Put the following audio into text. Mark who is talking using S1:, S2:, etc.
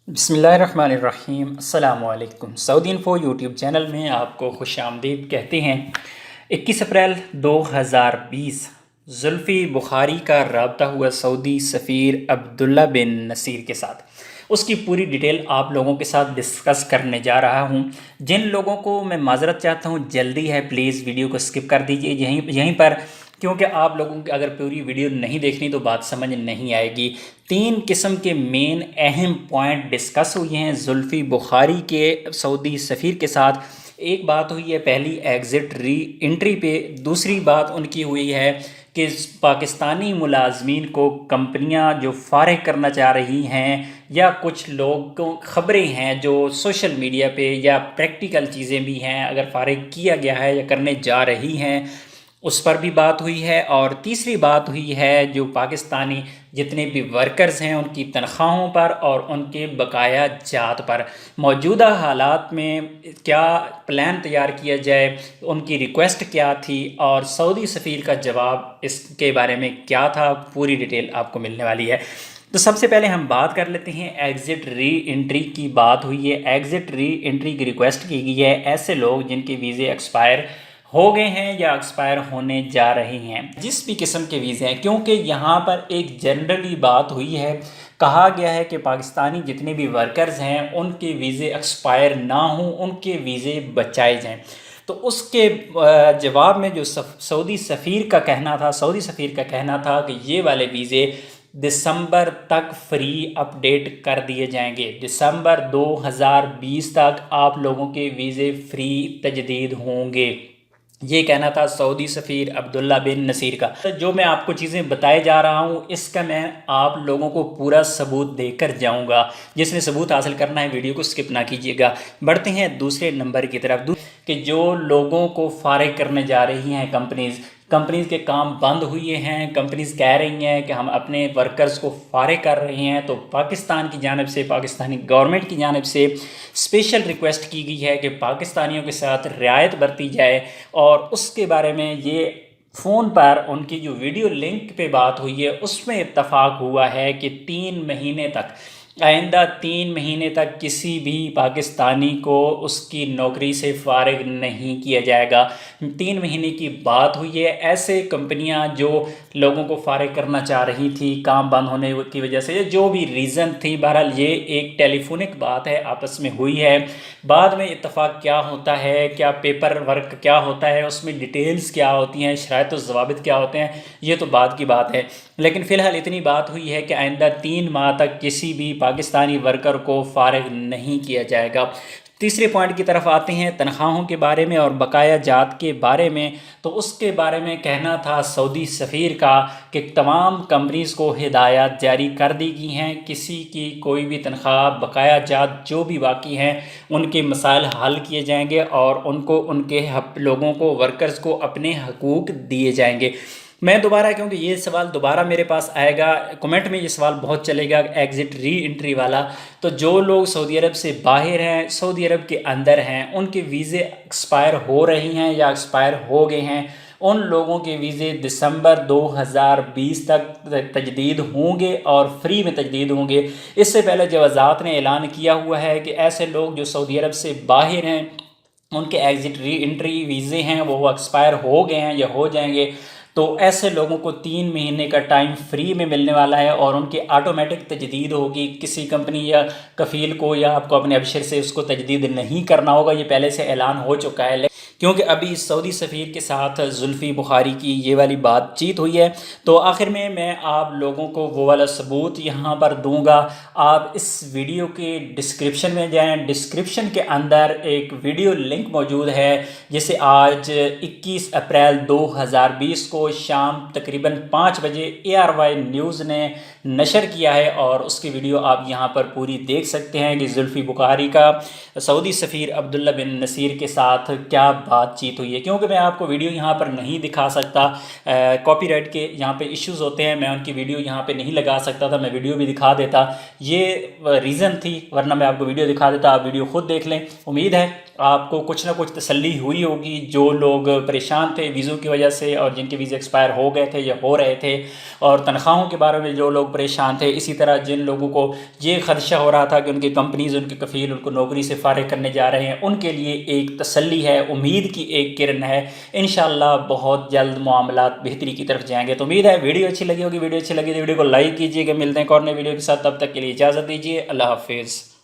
S1: बिस्मिल्लाहिर्रहमानिर्रहीम। अस्सलाम वालेकुम। सऊदी इन्फो यूट्यूब चैनल में आपको खुश आमदीद कहते हैं। 21 अप्रैल 2020 जुल्फ़ी बुखारी का रब्ता हुआ सऊदी सफ़ीर अब्दुल्ला बिन नसीर के साथ। उसकी पूरी डिटेल आप लोगों के साथ डिस्कस करने जा रहा हूं। जिन लोगों को मैं माज़रत चाहता हूं, जल्दी है प्लीज़ वीडियो को स्किप कर दीजिए यहीं पर, क्योंकि आप लोगों की अगर पूरी वीडियो नहीं देखनी तो बात समझ नहीं आएगी। 3 किस्म के मेन अहम पॉइंट डिस्कस हुए हैं जुल्फ़ी बुखारी के सऊदी सफ़ीर के साथ। एक बात हुई है पहली एग्ज़िट री एंट्री पे, दूसरी बात उनकी हुई है कि पाकिस्तानी मुलाजमीन को कंपनियां जो फारिग करना चाह रही हैं, या कुछ लोग को ख़बरें हैं जो सोशल मीडिया पे या प्रैक्टिकल चीज़ें भी हैं, अगर फारिग किया गया है या करने जा रही हैं उस पर भी बात हुई है। और तीसरी बात हुई है जो पाकिस्तानी जितने भी वर्कर्स हैं उनकी तनख्वाहों पर और उनके बकाया जात पर मौजूदा हालात में क्या प्लान तैयार किया जाए, उनकी रिक्वेस्ट क्या थी और सऊदी सफ़ीर का जवाब इसके बारे में क्या था। पूरी डिटेल आपको मिलने वाली है। तो सबसे पहले हम बात कर लेते हैं एग्ज़िट री एंट्री की। बात हुई है एग्ज़िट री एंट्री की रिक्वेस्ट की गई है ऐसे लोग जिनके वीज़े एक्सपायर हो गए हैं या एक्सपायर होने जा रहे हैं, जिस भी किस्म के वीज़े हैं, क्योंकि यहाँ पर एक जनरली बात हुई है। कहा गया है कि पाकिस्तानी जितने भी वर्कर्स हैं उनके वीज़े एक्सपायर ना हों, उनके वीज़े बचाए जाएं। तो उसके जवाब में जो सऊदी सफ़ीर का कहना था कि ये वाले वीज़े दिसंबर तक फ्री अपडेट कर दिए जाएंगे। दिसंबर 2020 तक आप लोगों के वीज़े फ्री तजदीद होंगे। ये कहना था सऊदी सफ़ीर अब्दुल्ला बिन नसीर का। तो जो मैं आपको चीज़ें बताए जा रहा हूँ इसका मैं आप लोगों को पूरा सबूत देकर जाऊँगा। जिसने सबूत हासिल करना है वीडियो को स्किप ना कीजिएगा। बढ़ते हैं दूसरे नंबर की तरफ कि जो लोगों को फारिग करने जा रही हैं कंपनीज़ के काम बंद हुए हैं। कंपनीज़ कह रही हैं कि हम अपने वर्कर्स को फारिग कर रहे हैं। तो पाकिस्तान की जानिब से, पाकिस्तानी गवर्नमेंट की जानिब से स्पेशल रिक्वेस्ट की गई है कि पाकिस्तानियों के साथ रियायत बरती जाए। और उसके बारे में ये फ़ोन पर उनकी जो वीडियो लिंक पे बात हुई है उसमें इत्तफाक हुआ है कि 3 महीने तक, आइंदा 3 महीने तक किसी भी पाकिस्तानी को उसकी नौकरी से फारिग नहीं किया जाएगा। 3 महीने की बात हुई है। ऐसे कंपनियां जो लोगों को फारिग करना चाह रही थी काम बंद होने की वजह से, जो भी रीज़न थी, बहरहाल ये एक टेलीफोनिक बात है, आपस में हुई है। बाद में इत्तफाक क्या होता है, क्या पेपर वर्क क्या होता है, उसमें डिटेल्स क्या होती हैं, शराइत व ज़वाबित क्या होते हैं, ये तो बाद की बात है। लेकिन फ़िलहाल इतनी बात हुई है कि आइंदा 3 माह तक किसी भी पाकिस्तानी वर्कर को फारिग नहीं किया जाएगा। तीसरे पॉइंट की तरफ आते हैं तनख्वाहों के बारे में और बकाया जात के बारे में। तो उसके बारे में कहना था सऊदी सफ़ीर का कि तमाम कंपनीज़ को हिदायत जारी कर दी गई हैं, किसी की कोई भी तनख्वाह बकाया जात जो भी बाकी हैं उनके मसाइल हल किए जाएंगे और उनको उनके लोगों को, वर्कर्स को अपने हकूक़ दिए जाएंगे। मैं दोबारा, क्योंकि ये सवाल दोबारा मेरे पास आएगा, कमेंट में ये सवाल बहुत चलेगा एग्ज़िट री एंट्री वाला। तो जो लोग सऊदी अरब से बाहर हैं, सऊदी अरब के अंदर हैं, उनके वीज़े एक्सपायर हो रही हैं या एक्सपायर हो गए हैं, उन लोगों के वीज़े दिसंबर 2020 तक तजदीद होंगे और फ्री में तजदीद होंगे। इससे पहले जवाज़ात ने ऐलान किया हुआ है कि ऐसे लोग जो सऊदी अरब से बाहर हैं उनके एग्ज़िट री एंट्री वीज़े हैं वो एक्सपायर हो गए हैं या हो जाएंगे, तो ऐसे लोगों को 3 महीने का टाइम फ्री में मिलने वाला है और उनकी ऑटोमेटिक तजदीद होगी। किसी कंपनी या कफ़ील को या आपको अपने अबशर से उसको तजदीद नहीं करना होगा, ये पहले से ऐलान हो चुका है। क्योंकि अभी सऊदी सफ़ीर के साथ जुल्फ़ी बुखारी की ये वाली बातचीत हुई है। तो आखिर में मैं आप लोगों को वो वाला सबूत यहाँ पर दूंगा। आप इस वीडियो के डिस्क्रिप्शन में जाएं, डिस्क्रिप्शन के अंदर एक वीडियो लिंक मौजूद है जिसे आज 21 अप्रैल 2020 को शाम तकरीबन 5 बजे ARY न्यूज़ ने नशर किया है और उसकी वीडियो आप यहाँ पर पूरी देख सकते हैं कि जुल्फ़ी बुखारी का सऊदी सफ़ीर अब्दुल्ला बिन नसीर के साथ क्या बातचीत हुई है। क्योंकि मैं आपको वीडियो यहाँ पर नहीं दिखा सकता, कॉपीराइट के यहाँ पे इश्यूज़ होते हैं, मैं उनकी वीडियो यहाँ पे नहीं लगा सकता था। मैं वीडियो भी दिखा देता, ये रीज़न थी, वरना मैं आपको वीडियो दिखा देता। आप वीडियो खुद देख लें। उम्मीद है आपको कुछ ना कुछ तसल्ली हुई होगी। जो लोग परेशान थे वीज़ों की वजह से और जिनके वीज़े एक्सपायर हो गए थे या हो रहे थे, और तनख्वाहों के बारे में जो लोग پریشان تھے، اسی طرح جن لوگوں کو یہ خدشہ ہو رہا تھا کہ ان کی کمپنیز، ان کے کفیل ان کو نوکری سے فارغ کرنے جا رہے ہیں، ان کے لیے ایک تسلی ہے، امید کی ایک کرن ہے۔ انشاءاللہ بہت جلد معاملات بہتری کی طرف جائیں گے۔ تو امید ہے ویڈیو اچھی لگی ہوگی، ویڈیو اچھی لگی تو ویڈیو کو لائک کیجیے گا۔ ملتے ہیں ایک اور نئے ویڈیو کے ساتھ، تب تک کے لیے اجازت دیجیے، اللہ حافظ۔